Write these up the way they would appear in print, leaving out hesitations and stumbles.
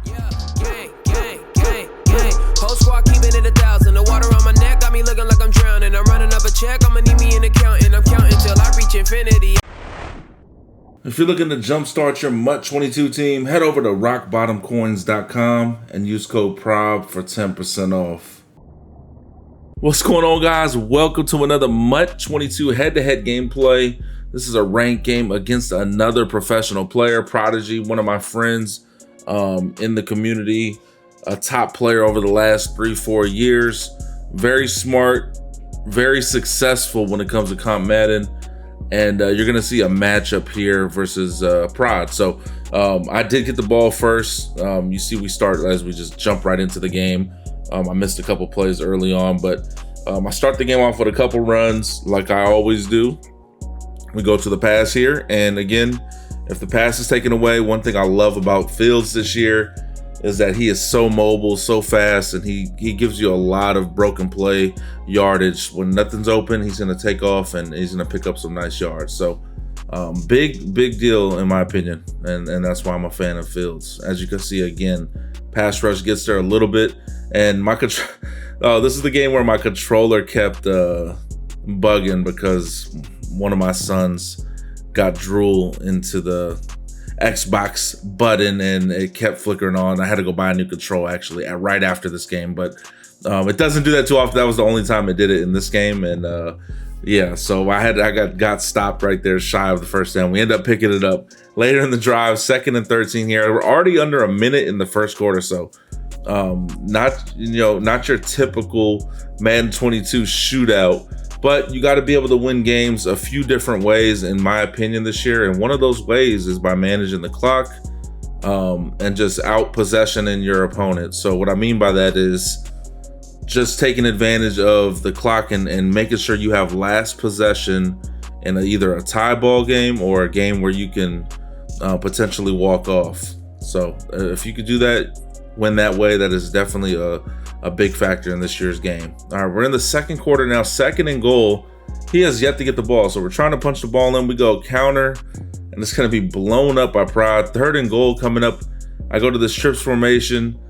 Yeah, gang, gang, gang, gang. Whole squad keeping it 1,000. The water on my neck got me looking like I'm drowning. I'm running up a check, I'ma need me an accountant. I'm counting till I reach infinity. If you're looking to jumpstart your MUT22 team, head over to rockbottomcoins.com and use code PROB for 10% off. What's going on, guys? Welcome to another MUT22 head-to-head gameplay. This is a ranked game against another professional player, Prodigy, one of my friends in the community, a top player over the last 3-4 years. Very smart, very successful when it comes to comp Madden. And you're gonna see a matchup here versus Prod. So I did get the ball first. You see we start as we just jump right into the game. I missed a couple plays early on, but I start the game off with a couple runs like I always do. We go to the pass here, and again, if the pass is taken away, one thing I love about Fields this year is that he is so mobile, so fast, and he gives you a lot of broken play yardage. When nothing's open, he's going to take off and he's going to pick up some nice yards. So big deal in my opinion, and that's why I'm a fan of Fields. As you can see, again, pass rush gets there a little bit, and my this is the game where my controller kept bugging because one of my sons got drool into the Xbox button and it kept flickering on. I had to go buy a new control actually right after this game, but it doesn't do that too often. That was the only time it did it in this game, and yeah, so I got stopped right there shy of the first down. We end up picking it up later in the drive, 2nd and 13 here. We're already under a minute in the first quarter, so not your typical Madden 22 shootout. But you got to be able to win games a few different ways, in my opinion, this year. And one of those ways is by managing the clock and just out possessioning your opponent. So what I mean by that is just taking advantage of the clock and making sure you have last possession in either a tie ball game or a game where you can potentially walk off. So if you could do that, win that way, that is definitely a big factor in this year's game. All right, we're in the second quarter now, 2nd and goal. He has yet to get the ball, so we're trying to punch the ball in. We go counter, and it's going to be blown up by Prod. 3rd and goal coming up. I go to this trips formation,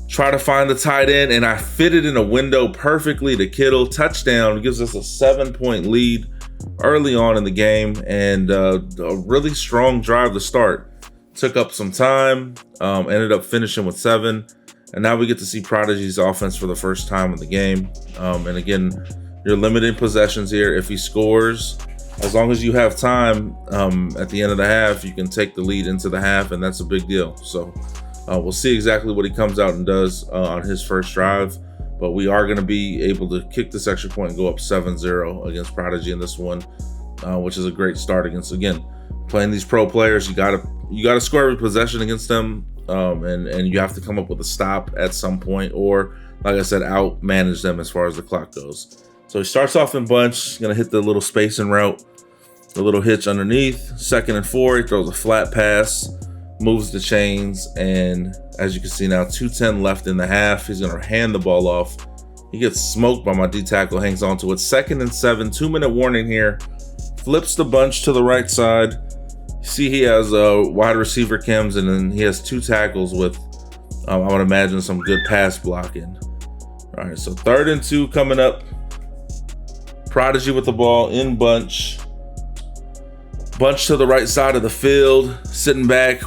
try to find the tight end, and I fit it in a window perfectly to Kittle. Touchdown. It gives us a 7-point lead early on in the game, and a really strong drive to start. Took up some time, ended up finishing with 7. And now we get to see Prodigy's offense for the first time in the game. And again, you're limiting possessions here. If he scores, as long as you have time at the end of the half, you can take the lead into the half, and that's a big deal. So we'll see exactly what he comes out and does on his first drive. But we are going to be able to kick this extra point and go up 7-0 against Prodigy in this one, which is a great start against, again, playing these pro players. You gotta score every possession against them. And you have to come up with a stop at some point, or like I said, out manage them as far as the clock goes. So he starts off in bunch, gonna hit the little spacing route, the little hitch underneath. 2nd and 4, he throws a flat pass, moves the chains, and as you can see now, 2:10 left in the half. He's gonna hand the ball off. He gets smoked by my D tackle, hangs on to it. 2nd and 7, 2-minute warning here. Flips the bunch to the right side. See, he has wide receiver chems, and then he has 2 tackles with, I would imagine, some good pass blocking. All right, so 3rd and 2 coming up. Prodigy with the ball in bunch. Bunch to the right side of the field, sitting back,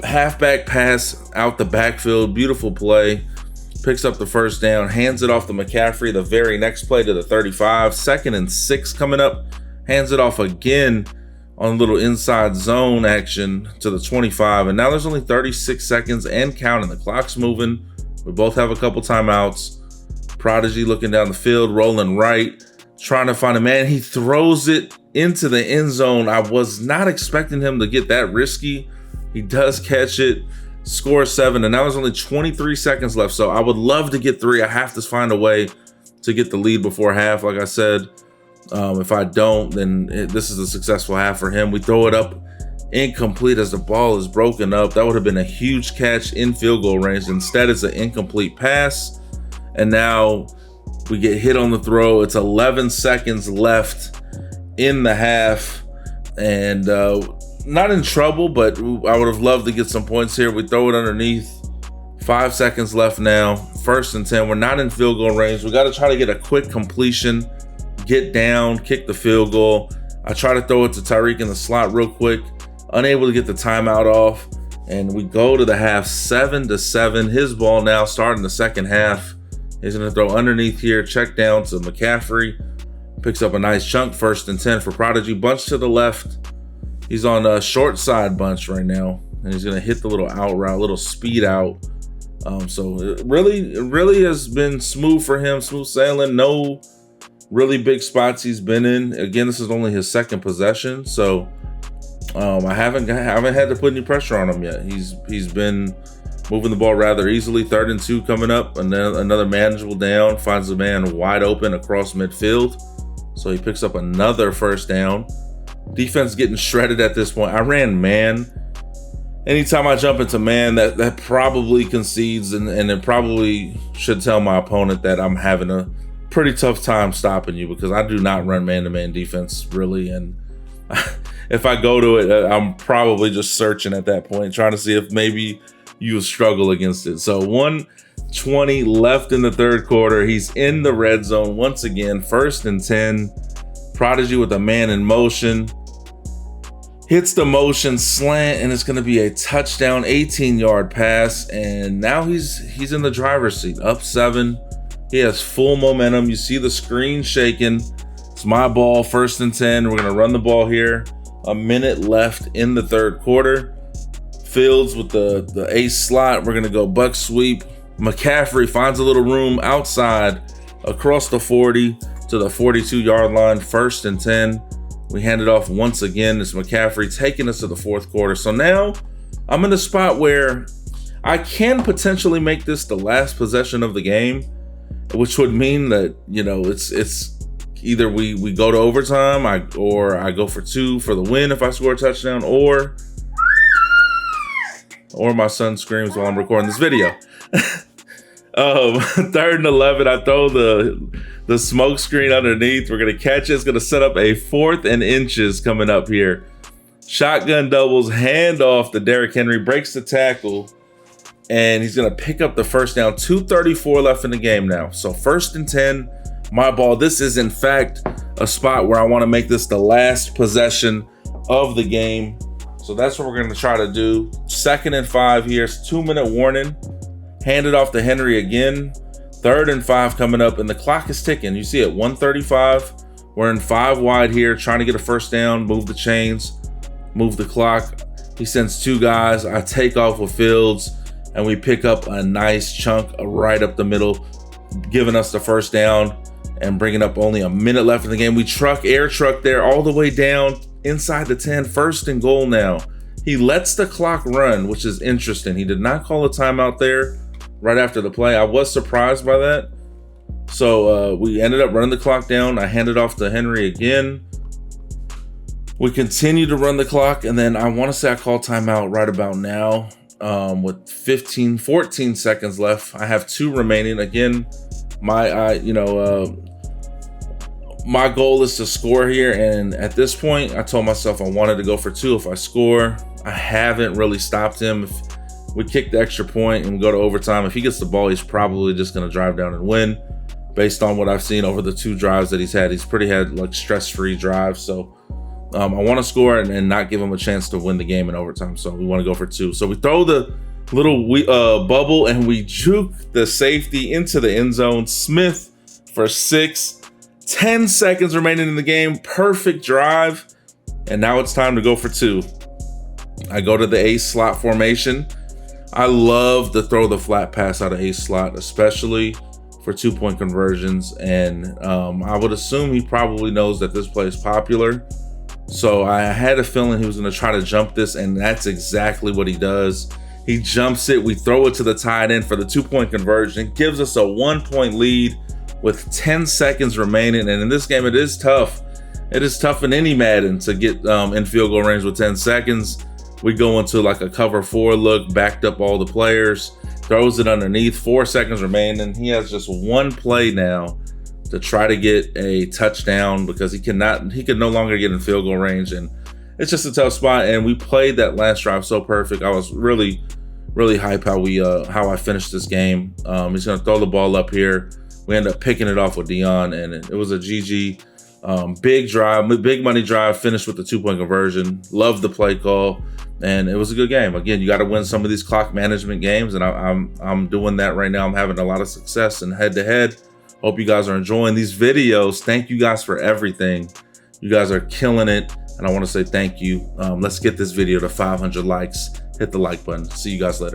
halfback pass out the backfield. Beautiful play. Picks up the first down, hands it off to McCaffrey the very next play to the 35. 2nd and 6 coming up. Hands it off again on a little inside zone action to the 25, and now there's only 36 seconds and counting. The clock's moving. We both have a couple timeouts. Prodigy looking down the field, rolling right, trying to find a man. He throws it into the end zone. I was not expecting him to get that risky. He does catch it, scores 7, and now there's only 23 seconds left. So I would love to get 3. I have to find a way to get the lead before half, like I said. If I don't, then this is a successful half for him. We throw it up incomplete as the ball is broken up. That would have been a huge catch in field goal range. Instead, it's an incomplete pass. And now we get hit on the throw. It's 11 seconds left in the half. And not in trouble, but I would have loved to get some points here. We throw it underneath. 5 seconds left now. 1st and 10. We're not in field goal range. We got to try to get a quick completion, get down, kick the field goal. I try to throw it to Tyreek in the slot real quick. Unable to get the timeout off. And we go to the half 7-7. His ball now starting the second half. He's going to throw underneath here. Check down to McCaffrey. Picks up a nice chunk. 1st and 10 for Prodigy. Bunch to the left. He's on a short side bunch right now. And he's going to hit the little out route, little speed out. So it really has been smooth for him. Smooth sailing. No really big spots he's been in. Again, this is only his 2nd possession. So I haven't had to put any pressure on him yet. He's been moving the ball rather easily. 3rd and 2 coming up, and then another manageable down. Finds the man wide open across midfield. So he picks up another 1st down. Defense getting shredded at this point. I ran man. Anytime I jump into man, that probably concedes, and it probably should tell my opponent that I'm having a pretty tough time stopping you, because I do not run man-to-man defense really. And if I go to it, I'm probably just searching at that point, trying to see if maybe you struggle against it. So 1:20 left in the 3rd quarter. He's in the red zone once again. 1st and 10. Prodigy with a man in motion. Hits the motion slant, and it's going to be a touchdown, 18-yard pass. And now he's in the driver's seat, up 7. He has full momentum. You see the screen shaking. It's my ball, 1st and 10. We're going to run the ball here. A minute left in the 3rd quarter. Fields with the ace slot. We're going to go buck sweep. McCaffrey finds a little room outside across the 40 to the 42-yard line. 1st and 10. We hand it off once again. It's McCaffrey taking us to the 4th quarter. So now I'm in a spot where I can potentially make this the last possession of the game, which would mean that, it's either we go to overtime, or I go for 2 for the win if I score a touchdown, or my son screams while I'm recording this video. 3rd and 11. I throw the smoke screen underneath. We're going to catch it. It's going to set up a 4th and inches coming up here. Shotgun doubles, hand off to Derrick Henry, breaks the tackle, and he's going to pick up the 1st down. 2:34 left in the game now. So 1st and 10, my ball. This is, in fact, a spot where I want to make this the last possession of the game. So that's what we're going to try to do. 2nd and 5 here. It's 2-minute warning. Hand it off to Henry again. 3rd and 5 coming up, and the clock is ticking. You see it, 1:35. We're in 5 wide here, trying to get a 1st down, move the chains, move the clock. He sends 2 guys. I take off with Fields, and we pick up a nice chunk right up the middle, giving us the 1st down and bringing up only a minute left in the game. We air truck there all the way down inside the 10. 1st and goal now. He lets the clock run, which is interesting. He did not call a timeout there right after the play. I was surprised by that. So we ended up running the clock down. I handed off to Henry again. We continue to run the clock, and then I want to say I call timeout right about now with 14 seconds left. I have 2 remaining. Again, my goal is to score here, and at this point, I told myself I wanted to go for 2 if I score. I haven't really stopped him. If we kick the extra point and we go to overtime, if he gets the ball, he's probably just going to drive down and win. Based on what I've seen over the 2 drives that he's had like stress-free drives. So I want to score and not give him a chance to win the game in overtime. So we want to go for 2. So we throw the little bubble, and we juke the safety into the end zone. Smith for 6. 10 seconds remaining in the game. Perfect drive. And now it's time to go for 2. I go to the ace slot formation. I love to throw the flat pass out of ace slot, especially for 2-point conversions. And I would assume he probably knows that this play is popular. So I had a feeling he was going to try to jump this, and that's exactly what he does. He jumps it. We throw it to the tight end for the 2-point conversion. It gives us a 1-point lead with 10 seconds remaining. And in this game, it is tough. It is tough in any Madden to get in field goal range with 10 seconds. We go into like a cover 4 look, backed up all the players, throws it underneath, 4 seconds remaining. He has just 1 play now to try to get a touchdown, because he could no longer get in field goal range. And it's just a tough spot. And we played that last drive so perfect. I was really hype how I finished this game. He's gonna throw the ball up here. We end up picking it off with Dion, and it was a GG. Big drive, big money drive, finished with the 2-point conversion. Loved the play call, and it was a good game. Again, you got to win some of these clock management games, and I'm doing that right now. I'm having a lot of success in head-to-head. Hope you guys are enjoying these videos. Thank you guys for everything. You guys are killing it, and I want to say thank you. Let's get this video to 500 likes. Hit the like button. See you guys later.